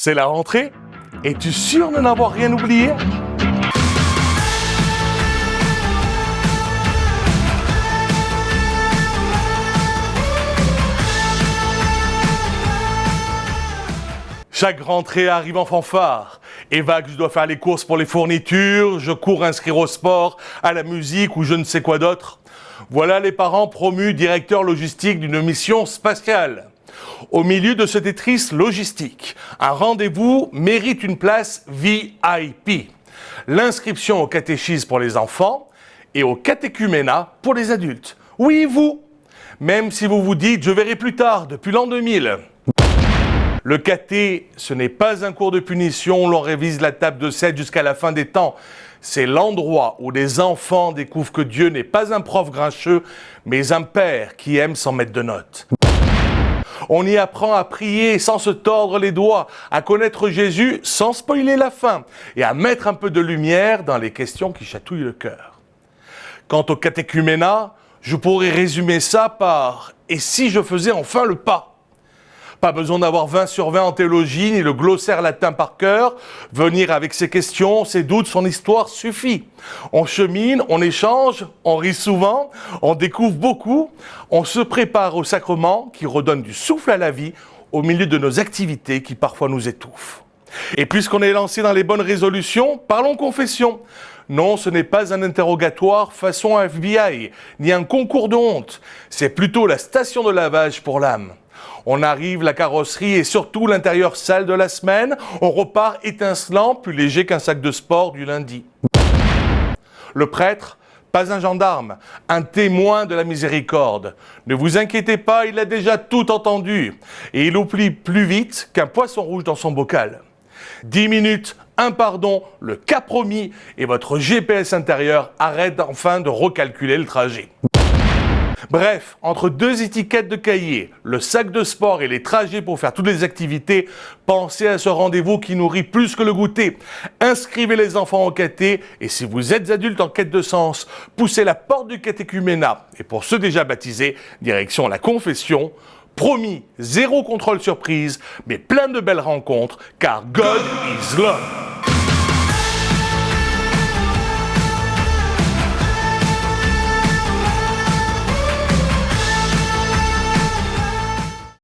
C'est la rentrée? Es-tu sûr de n'avoir rien oublié? Chaque rentrée arrive en fanfare. Eva, que je dois faire les courses pour les fournitures, je cours inscrire au sport, à la musique ou je ne sais quoi d'autre. Voilà les parents promus directeurs logistiques d'une mission spatiale. Au milieu de ce Tetris logistique, un rendez-vous mérite une place VIP. L'inscription au catéchisme pour les enfants et au catéchuménat pour les adultes. Oui, vous! Même si vous vous dites « je verrai plus tard » depuis l'an 2000. Le caté, ce n'est pas un cours de punition où l'on révise la table de 7 jusqu'à la fin des temps. C'est l'endroit où les enfants découvrent que Dieu n'est pas un prof grincheux, mais un père qui aime s'en mettre de notes. On y apprend à prier sans se tordre les doigts, à connaître Jésus sans spoiler la fin, et à mettre un peu de lumière dans les questions qui chatouillent le cœur. Quant au catéchuménat, je pourrais résumer ça par « et si je faisais enfin le pas ?» Pas besoin d'avoir 20 sur 20 en théologie, ni le glossaire latin par cœur. Venir avec ses questions, ses doutes, son histoire suffit. On chemine, on échange, on rit souvent, on découvre beaucoup. On se prépare au sacrement qui redonne du souffle à la vie au milieu de nos activités qui parfois nous étouffent. Et puisqu'on est lancé dans les bonnes résolutions, parlons confession. Non, ce n'est pas un interrogatoire façon FBI, ni un concours de honte. C'est plutôt la station de lavage pour l'âme. On arrive, la carrosserie et surtout l'intérieur sale de la semaine. On repart étincelant, plus léger qu'un sac de sport du lundi. Le prêtre, pas un gendarme, un témoin de la miséricorde. Ne vous inquiétez pas, il a déjà tout entendu. Et il oublie plus vite qu'un poisson rouge dans son bocal. 10 minutes, un pardon, le cap promis, et votre GPS intérieur arrête enfin de recalculer le trajet. Bref, entre deux étiquettes de cahier, le sac de sport et les trajets pour faire toutes les activités, pensez à ce rendez-vous qui nourrit plus que le goûter. Inscrivez les enfants au caté et si vous êtes adulte en quête de sens, poussez la porte du catéchuménat. Et pour ceux déjà baptisés, direction la confession. Promis, zéro contrôle surprise, mais plein de belles rencontres, car God is love.